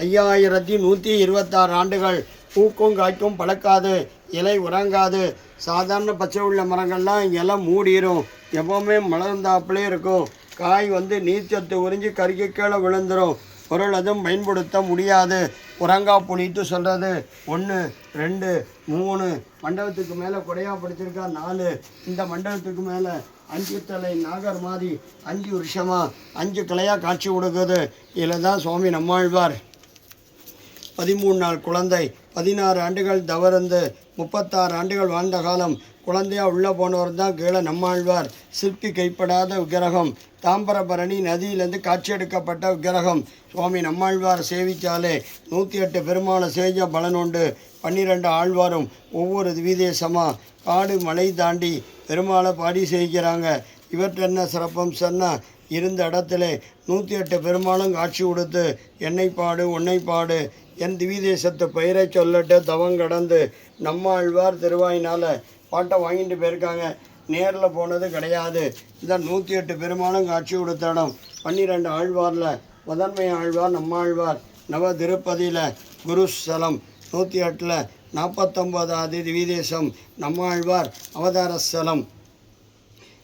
5126 ஆண்டுகள் பூக்கும் காய்க்கும் பழக்காது, இலை உறங்காது. சாதாரண பச்சை உள்ள மரங்கள்லாம் இலை மூடிடும், எப்போவுமே மலர்ந்தாப்புலே இருக்கும். காய் நீர்ச்சத்து உறிஞ்சி கருகி கீழே விழுந்துடும். பொருள் அதுவும் பயன்படுத்த முடியாது. உறங்கா புளிட்டு சொல்கிறது 1 2 3 மண்டபத்துக்கு மேலே கொடையாக படிச்சிருக்கா 4. இந்த மண்டபத்துக்கு மேலே 5 தலை நாகர் மாதிரி 5 வருஷமாக 5 கிளையாக காட்சி கொடுக்குது. இதில் தான் சுவாமி நம்மாழ்வார் 13 நாள் குழந்தை, 16 ஆண்டுகள் தவறந்து 36 ஆண்டுகள் வாழ்ந்த காலம். குழந்தையாக உள்ளே போனவர் தான் கீழே நம்மாழ்வார். சிற்பி கைப்படாத விக்கிரகம், தாம்பரபரணி நதியிலேருந்து காட்சி எடுக்கப்பட்ட விக்கிரகம். சுவாமி நம்மாழ்வார் சேவித்தாலே 108 பெருமாளை சேஜ பலன் உண்டு. 12 ஆழ்வாரும் ஒவ்வொரு திவிதேசமாக காடு மலை தாண்டி பெருமாளை பாடி செய்கிறாங்க. இவற்றை என்ன சிறப்பம் சொன்னால், இருந்த இடத்துல 108 பெருமாளும் காட்சி கொடுத்து என்னை பாடு உன்னை பாடு என் திவிதேசத்து பெயரை சொல்லட்டு தவம் கடந்து நம்மாழ்வார் திருவாயினால் பாட்டை வாங்கிட்டு போயிருக்காங்க. நேரில் போனது கிடையாது. இந்த 108 பெருமாளும் காட்சி கொடுத்த இடம். 12 ஆழ்வாரில் முதன்மை ஆழ்வார் நம்மாழ்வார். நவ திருப்பதியில் குருஸ்தலம். 108 49வது திவிதேசம் நம்மாழ்வார் அவதார ஸ்தலம்.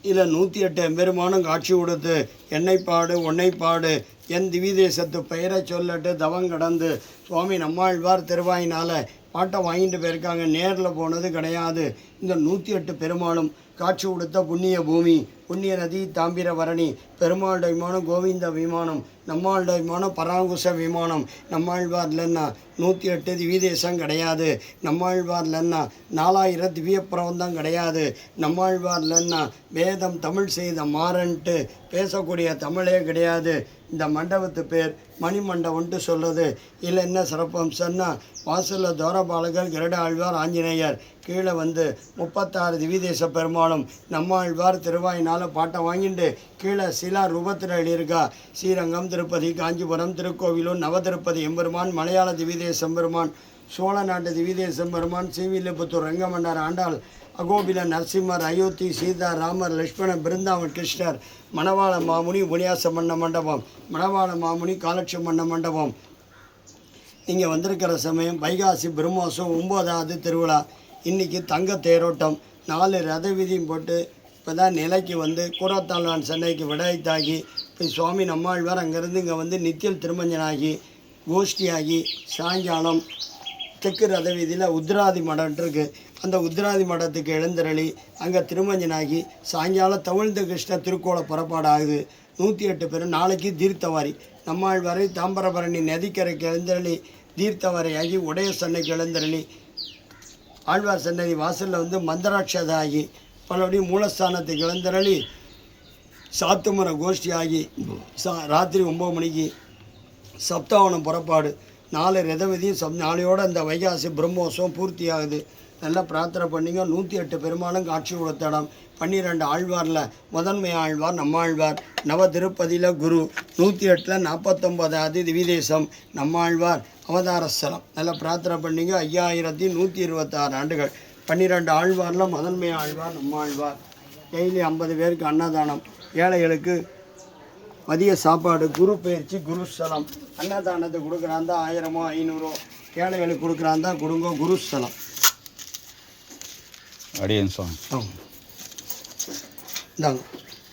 இதில் 108 எம்பெருமானும் காட்சி கொடுத்து என்னை பாடு உன்னை பாடு என் திவிதேசத்து பெயரை சொல்லட்டு தவம் கடந்து சுவாமி நம்மாழ்வார் திருவாயினால் பாட்டை வாங்கிட்டு போயிருக்காங்க. நேரில் போனது கிடையாது. இந்த 108 பெருமாளும் காட்சி கொடுத்த புண்ணிய பூமி, புண்ணிய நதி தாம்பிரபரணி. பெருமாள் விமானம் கோவிந்த விமானம், நம்மாள் விமானம் பராங்குச விமானம். நம்மாழ்வார்லன்னா 108 திவிதேசம் கிடையாது. நம்மாழ்வார்லன்னா 4000 திவ்ய பிரபந்தம் கிடையாது. நம்மாழ்வார்லன்னா வேதம் தமிழ் செய்த மாறன்ட்டு பேசக்கூடிய தமிழே கிடையாது. இந்த மண்டபத்து பேர் மணிமண்டபம்ன்ட்டு சொல்கிறது. இல்லை என்ன சிறப்பம்சன்னா, வாசலில் தோரபாலகர் கருட ஆழ்வார் ஆஞ்சநேயர், கீழே 36 திவிதேச பெருமாளும் நம்மாழ்வார் திருவாயினால் பாட்டை வாங்கிட்டு கீழே சிலா ரூபத்தில் எழுதியிருக்கா. ஸ்ரீரங்கம், திருப்பதி, காஞ்சிபுரம், திருக்கோவிலூர், நவதிருப்பதி எம்பெருமான், மலையாள திவிதேசம் பெருமான், சோழ நாட்டு திவிதேசம் பெருமான், ஸ்ரீவில்லிபுத்தூர் ரங்கமன்னார் ஆண்டாள், அகோபில நரசிம்மர், அயோத்தி சீதா ராமர், லட்சுமணன், பிருந்தாவன் கிருஷ்ணர், மணவாள மாமுனி உபன்யாசம் பண்ண மண்டபம், மணவாள மாமுனி காலட்சம் பண்ண மண்டபம். இங்கே வந்திருக்கிற சமயம் வைகாசி பிரம்மோசம் 9வது திருவிழா. இன்றைக்கி தங்க தேரோட்டம் 4 ரத வீதியும் போட்டு இப்போ தான் நிலைக்கு கூரத்தாழ்வான் சென்னைக்கு விடைத்தாகி இப்போ சுவாமி நம்மாழ்வார் அங்கேருந்து இங்கே நித்தியல் திருமஞ்சனாகி கோஷ்டியாகி சாயங்காலம் தெற்கு ரத வீதியில் உத்ராதி மடம் இருக்குது. அந்த உத்ராதி மடத்துக்கு எழுந்தருளி அங்கே திருமஞ்சனாகி சாயங்காலம் தவிழ்ந்த கிருஷ்ண திருக்கோள புறப்பாடு ஆகுது. 108 பேர். நாளைக்கு தீர்த்தவாரி. நம்மாழ்வாரை தாம்பரபரணி நதிக்கரைக்கு எழுந்தருளி தீர்த்தவாரியாகி உடைய சென்னைக்கு எழுந்தருளி ஆழ்வார் சன்னதி வாசலில் மந்திராட்சதாகி பலபடியும் மூலஸ்தானத்துக்கு எழுந்தருளி சாத்துமுறை கோஷ்டி ஆகி ராத்திரி 9 மணிக்கு சப்தாவனம் புறப்பாடு. 4 ரதவதியும் நாளையோடு அந்த வைகாசி பிரம்மோத்சவம் பூர்த்தி ஆகுது. நல்லா பிரார்த்தனை பண்ணிங்க. 108 பெருமாளும் காட்சி கொடுத்த இடம். 12 ஆழ்வாரில் முதன்மை ஆழ்வார் நம்மாழ்வார். நவ திருப்பதியில் குரு. 108 49வது திவிதேசம் நம்மாழ்வார் அவதாரஸ்தலம். நல்லா பிரார்த்தனை பண்ணிங்க. 5126 ஆண்டுகள். 12 ஆழ்வாரில் முதன்மை ஆழ்வார் நம்மாழ்வார். டெய்லி 50 பேருக்கு அன்னதானம். ஏழைகளுக்கு மதிய சாப்பாடு. குரு பயிற்சி குருஸ்தலம். அன்னதானத்தை கொடுக்குறாந்தா 1000 500 ஏழைகளுக்கு கொடுக்குறாந்தா கொடுங்க. குருஸ்தலம். அடியன் சாமி. இந்தாங்க.